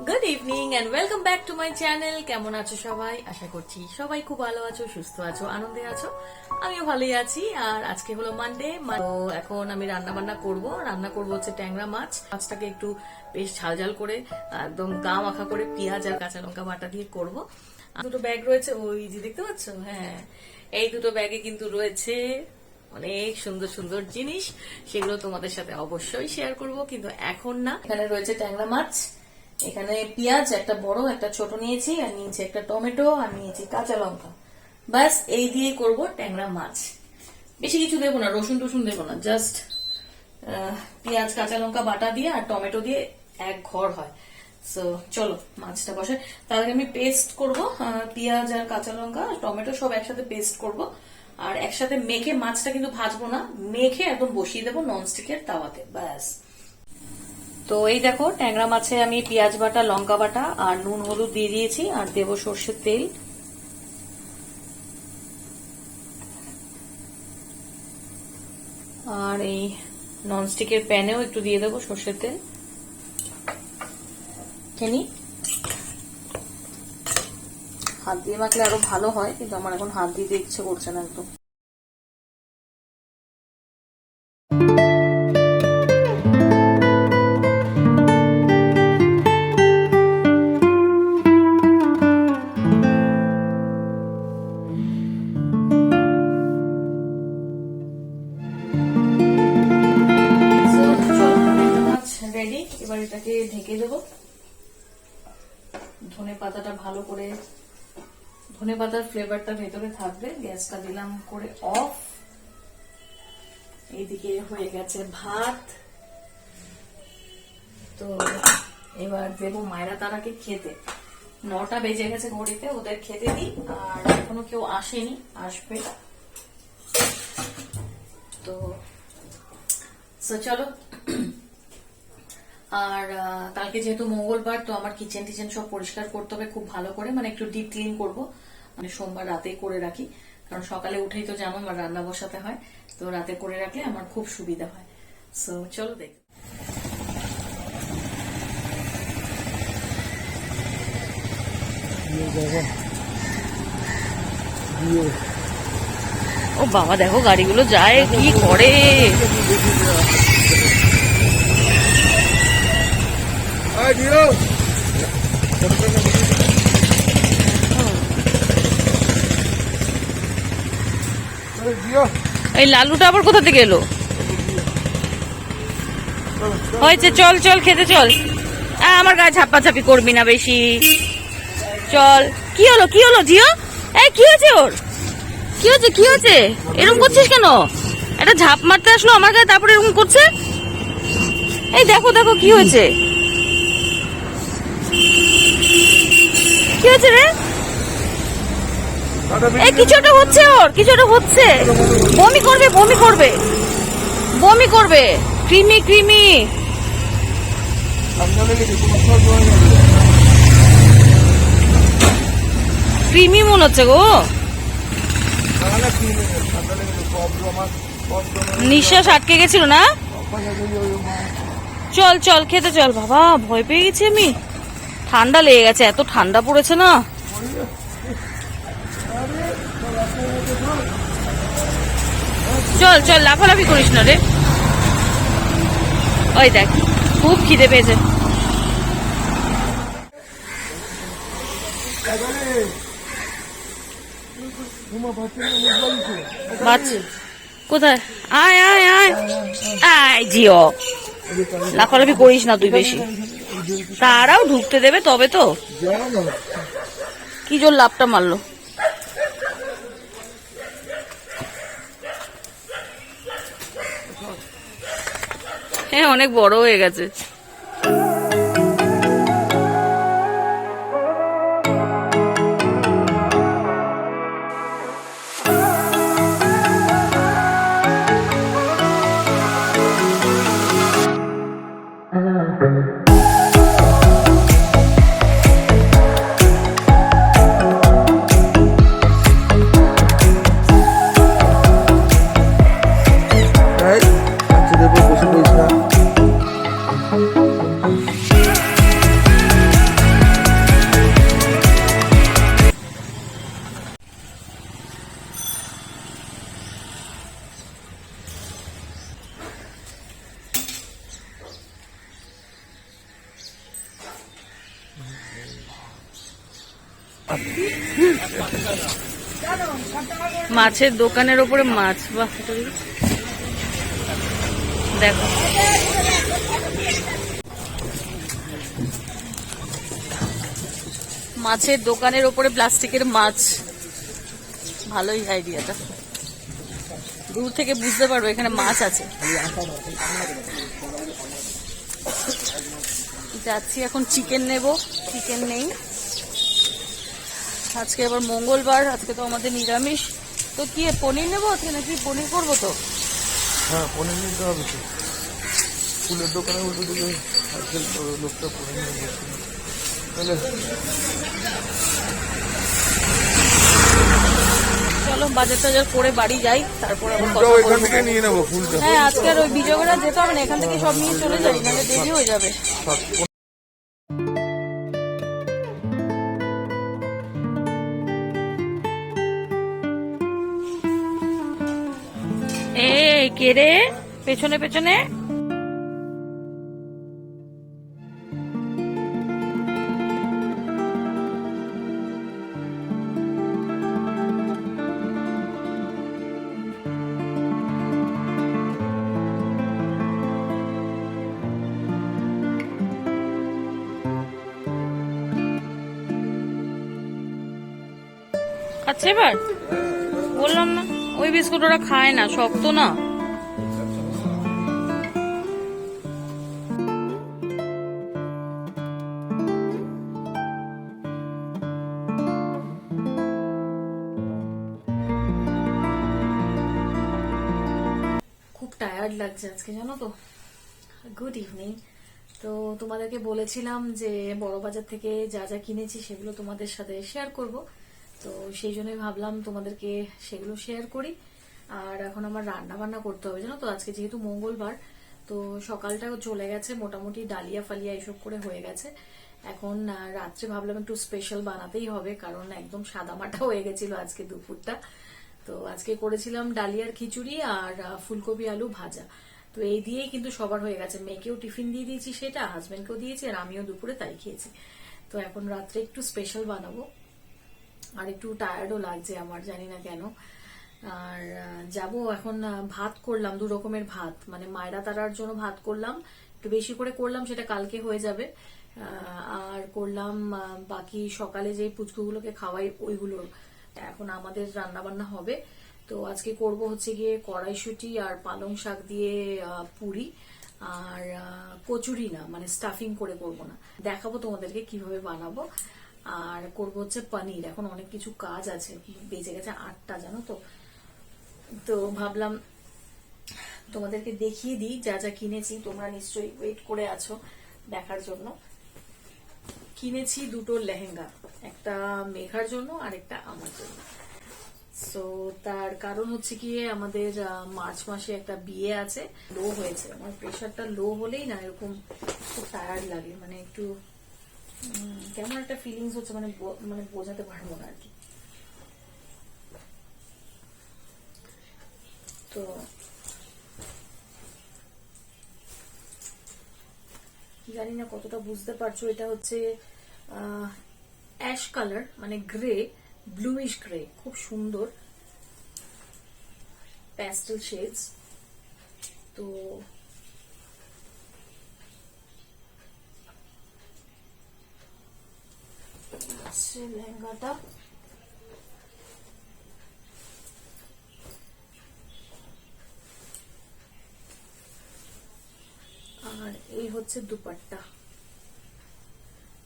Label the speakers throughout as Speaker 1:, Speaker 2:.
Speaker 1: Good evening and welcome back to my channel. কেমন আছো সবাই? আশা করছি সবাই খুব ভালো আছো, সুস্থ আছো, আনন্দে আছো। আমিও ভালোই আছি। আর আজকে হলো মানডে, তো এখন আমি রান্না করবো হচ্ছে ট্যাংরা মাছ। মাছটাকে একটু বেশ ঝাল ঝাল করে একদম গা মাখা করে পেঁয়াজ আর কাঁচা লঙ্কা বাটা দিয়ে করবো। দুটো ব্যাগ রয়েছে, ওই যে দেখতে পাচ্ছ, হ্যাঁ এই দুটো ব্যাগে কিন্তু রয়েছে অনেক সুন্দর সুন্দর জিনিস। সেগুলো তোমাদের সাথে অবশ্যই শেয়ার করব, কিন্তু এখন না। এখানে রয়েছে ট্যাংরা মাছ, এখানে পেঁয়াজ একটা বড় একটা ছোট নিয়েছি, আর নিয়েছি একটা টমেটো, আর নিয়েছি কাঁচা লঙ্কা। ব্যাস এই দিয়ে করব ট্যাংরা মাছ। বেশি কিছু দেবো না, রসুন টসুন দেবো না, জাস্ট পেঁয়াজ কাঁচা লঙ্কা বাটা দিয়ে আর টমেটো দিয়ে এক ঘর হয়। সো চলো মাছটা বসে। তার আগে আমি পেস্ট করব, পেঁয়াজ আর কাঁচা লঙ্কা টমেটো সব একসাথে পেস্ট করব। আর একসাথে মেখে, মাছটা কিন্তু ভাজবো না, মেখে একদম বসিয়ে দেবো ননস্টিকের তাওয়াতে। ব্যাস। তো এই দেখো ট্যাংরা মাছে আমি পেঁয়াজ বাটা, লঙ্কা বাটা আর নুন হলুদ দিয়ে দিয়েছি, আর দেবো সর্ষের তেল। আর এই ননস্টিকের প্যানেও একটু দিয়ে দেবো সর্ষের তেল। খেনি হাত দিয়ে মাখলে আরো ভালো হয়, কিন্তু আমার এখন হাত দিতে ইচ্ছে করছে না একদম। রেডি, এবার এটাকে ঢেকে দেবো। ধনে পাতাটা ভালো করে, ধনে পাতার ফ্লেভারটা ভেতরে থাকবে। গ্যাসটা দিলাম করে অফ। এইদিকে হয়ে গেছে ভাত। তো এবার দেবো মায়েরা তারাকে খেতে। 9টা বেজে গেছে ঘড়িতে, ওদের খেতে দিই। আর এখনো কেউ আসেনি, আসবে। তো চলো। আর কালকে যেহেতু মঙ্গলবার, তো আমার কিচেন টিচেন সব পরিষ্কার করতে হবে খুব ভালো করে, মানে একটু ডিপ ক্লিন করবো। মানে সোমবার রাতেই করে রাখি, কারণ সকালে উঠেই তো যেমন আমার রান্না বসাতে হয়, তো রাতে করে রাখলে আমার খুব সুবিধা হয়। সো চলো দেখ। ও বাবা, দেখো গাড়িগুলো যায় কি করে। এই লালুটা আবার কোথা থেকে এলো? হয়েছে, চল চল খেতে চল। আমার গায়ে ঝাপ্পাঝাপি করবি না বেশি, চল। কি হলো কি হলো জিও? এই কি হয়েছে ওর? কি হয়েছে কি হয়েছে? এরকম করছিস কেন? একটা ঝাপ মারতে আসলো আমার গায়ে, তারপরে এরকম করছে। এই দেখো দেখো কি হয়েছে, কি হয়েছে রে? এই কিছু একটা হচ্ছে ওর, কিছু একটা হচ্ছে। বমি করবে বমি করবে বমি করবে। কৃমি কৃমি কৃমি মনে হচ্ছে গো। নিঃশ্বাস আটকে গেছিল না? চল চল খেতে চল। বাবা ভয় পেয়ে গেছি আমি, ঠান্ডা লেগে গেছে, এত ঠান্ডা পড়েছে না। চল চল, লাফালাফি করিস না রে। ওই দেখ, খুব খিদে পেয়েছে। কোথায়? আয় আয় আয় আয় জিও, লাফালাফি করিস না তুই বেশি। তারাও ঢুকতে দেবে তবে তো। কি জোর লাফটা মারলো। হ্যাঁ অনেক বড় হয়ে গেছে। মাছের দোকানের ওপরে মাছ, বাহ দেখো। মাছের দোকানের ওপরে প্লাস্টিকের মাছ, ভালোই আইডিয়াটা। দূর থেকে বুঝতে পারবো এখানে মাছ আছে। যাচ্ছি এখন চিকেন নেব, চিকেন নেই আজকে, আবার মঙ্গলবার, আজকে তো আমাদের নিরামিষ। তো কি পনির নেবো আজকে নাকি? পনির করবো তো?
Speaker 2: হ্যাঁ, পনির নিতে হবে তো। ফুলের দোকানে উল্টো দিকে আজকাল লোকটা পনির নিয়ে বসছিল। তাহলে
Speaker 1: চলো বাজার টাজার করে বাড়ি যাই, তারপর আবার কথা
Speaker 2: ফুলটাও এখান
Speaker 1: বলবো।
Speaker 2: থেকে নিয়ে নেবো ফুলটা।
Speaker 1: হ্যাঁ, আজকে আর ওই বিজয়গড়া যেতে হবে না, এখান থেকে সব নিয়ে চলে যাই, নাহলে দেরি হয়ে যাবে। এই কে রে পেছনে পেছনে? খাচ্ছে এবার? বললাম না ওই বিস্কুট ওরা খায় না, শক্ত না। খুব টায়ার্ড লাগছে আজকে, জানো তো। Good evening. তো তোমাদেরকে বলেছিলাম যে বড় বাজার থেকে যা যা কিনেছি সেগুলো তোমাদের সাথে শেয়ার করব, তো সেই জন্যই ভাবলাম তোমাদেরকে সেগুলো শেয়ার করি। আর এখন আমার রান্না বান্না করতে হবে, জানো তো। আজকে যেহেতু মঙ্গলবার, তো সকালটাও চলে গেছে, মোটামুটি ডালিয়া ফালিয়া এসব করে হয়ে গেছে। এখন রাত্রে ভাবলাম একটু স্পেশাল বানাতেই হবে, কারণ একদম সাদামাটা হয়ে গেছিল আজকে দুপুরটা। তো আজকে করেছিলাম ডালিয়ার খিচুড়ি আর ফুলকপি আলু ভাজা। তো এই দিয়েই কিন্তু সবার হয়ে গেছে, মেয়েকেও টিফিন দিয়ে দিয়েছি, সেটা হাজবেন্ডকেও দিয়েছি, আর আমিও দুপুরে তাই খেয়েছি। তো এখন রাত্রে একটু স্পেশাল বানাবো, আর একটু টায়ার্ডও লাগছে আমার, জানি না কেন। আর যাব এখন, ভাত করলাম 2 রকমের ভাত, মানে মায়রা তারার জন্য ভাত করলাম, একটু বেশি করে করলাম, সেটা কালকে হয়ে যাবে। আর করলাম বাকি সকালে যে পুচকুগুলোকে খাওয়াই ওইগুলো। এখন আমাদের রান্না বান্না হবে। তো আজকে করব হচ্ছে গিয়ে কড়াইশুঁটি আর পালং শাক দিয়ে পুরি, আর কচুরি না, মানে স্টাফিং করে করব না, দেখাবো তোমাদেরকে কিভাবে বানাবো। আর করবো হচ্ছে পনির। এখন অনেক কিছু কাজ আছে, বেজে গেছে 8টা, জানো তো। তো ভাবলাম তোমাদেরকে দেখিয়ে দিই যা যা কিনেছি, তোমরা নিশ্চয়ই ওয়েট করে আছো দেখার জন্য। কিনেছি 2টো লেহেঙ্গা, একটা মেঘার জন্য আর একটা আমার জন্য। সো তার কারণ হচ্ছে গিয়ে আমাদের মার্চ মাসে একটা বিয়ে আছে। লো হয়েছে আমার, প্রেশারটা লো হলেই না এরকম খুব টায়ার্ড লাগে, মানে একটু কেমন একটা ফিলিংস হচ্ছে, মানে মানে বোঝাতে পারবো না আর কি। তো জানি না কতটা বুঝতে পারছো, এটা হচ্ছে অ্যাশ কালার, মানে গ্রে, ব্লুইশ গ্রে, খুব সুন্দর প্যাস্টেল শেডস। তো লেহেঙ্গাটা আর এই হচ্ছে দুপাট্টা।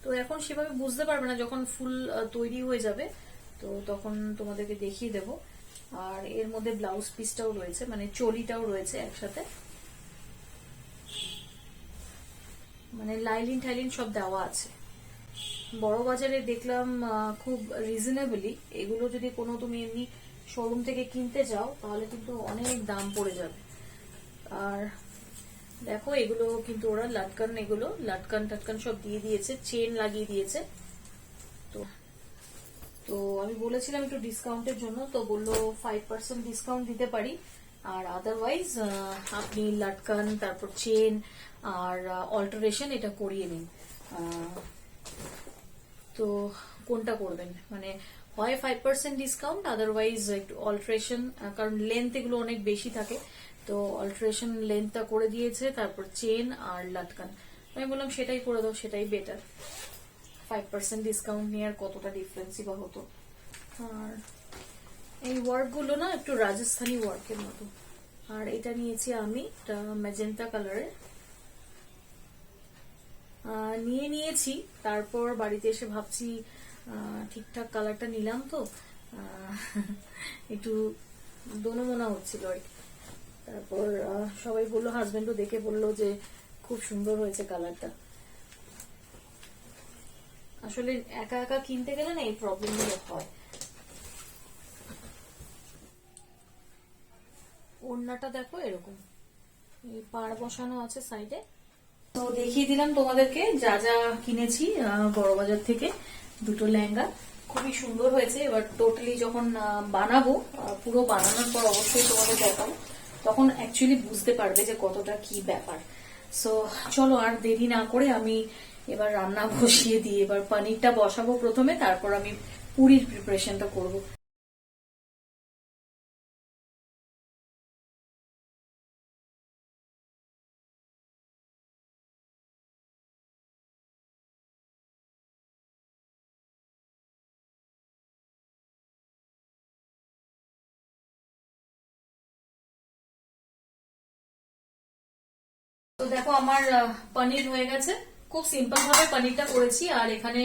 Speaker 1: তো এখন সেভাবে বুঝতে পারবে না, যখন ফুল তৈরি হয়ে যাবে তো তখন তোমাদেরকে দেখিয়ে দেব। আর এর মধ্যে ব্লাউজ পিসটাও রয়েছে, মানে চলিটাও রয়েছে একসাথে, মানে লাইলিন টাইলিন সব দেওয়া আছে। বড় বাজারে দেখলাম খুব রিজনেবলি, এগুলো যদি কোনো তুমি এমনি শোরুম থেকে কিনতে যাও তাহলে কিন্তু অনেক দাম পড়ে যাবে। আর দেখো এগুলো কিন্তু ওরা লাটকান, এগুলো লাটকান টাটকান সব দিয়ে দিয়েছে, চেন লাগিয়ে দিয়েছে। তো তো আমি বলেছিলাম একটু ডিসকাউন্টের জন্য, তো বললো 5% ডিসকাউন্ট দিতে পারি, আর আদারওয়াইজ আপনি লাটকান, তারপর চেন আর অল্টারেশন এটা করিয়ে নিন। তো তো কোনটা করবেন, মানে হয় 5% ডিসকাউন্ট, আদারওয়াইজ একটু অল্টারেশন, কারণ লেন্থ এগুলো অনেক বেশি থাকে, তো অল্টারেশন লেন্থটা করে দিয়েছে, তারপর চেন আর লাটকান। আমি বললাম সেটাই করে দাও, সেটাই বেটার। 5% ডিসকাউন্ট নিয়ে আর কতটা ডিফারেন্সই বা হতো। আর এই ওয়ার্ক গুলো না একটু রাজস্থানি ওয়ার্কের মতো। আর এটা নিয়েছি আমি, এটা ম্যাজেন্টা কালারের নিয়ে নিয়েছি। তারপর বাড়িতে এসে ভাবছি ঠিকঠাক কালারটা নিলাম তো, একটু দোনোমোনা হচ্ছিল আর কি। তারপর সবাই বললো, হাজবেন্ডও দেখে বললো যে খুব সুন্দর হয়েছে কালারটা। আসলে একা একা কিনতে গেলে না এই প্রবলেম গুলো হয়। ওড়নাটা দেখো এরকম, এই পাড় বসানো আছে সাইডে। তো দেখিয়ে দিলাম তোমাদেরকে যা যা কিনেছি বড়বাজার থেকে। দুটো লেহেঙ্গা খুবই সুন্দর হয়েছে। এবার টোটালি যখন বানাবো, পুরো বানানোর পর অবশ্যই তোমাদের দেখাবো, তখন অ্যাকচুয়ালি বুঝতে পারবে যে কতটা কি ব্যাপার। সো চলো আর দেরি না করে আমি এবার রান্না বসিয়ে দিই। এবার পনিরটা বসাবো প্রথমে, তারপর আমি পুরির প্রিপারেশনটা করবো। তো দেখো আমার পনির হয়ে গেছে। খুব সিম্পল ভাবে পনিরটা করেছি। আর এখানে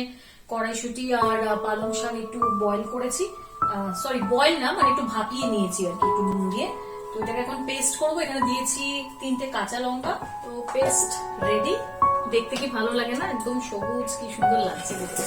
Speaker 1: কড়াইশুটি আর পালং শাক একটু বয়েল করেছি, সরি বয়েল না, মানে একটু ভাপিয়ে নিয়েছি আর কি, একটু নুন দিয়ে। তো এটাকে এখন পেস্ট করবো। এখানে দিয়েছি 3টে কাঁচা লঙ্কা। তো পেস্ট রেডি। দেখতে কি ভালো লাগে না, একদম সবুজ, কি সুন্দর লাগছে দেখতে।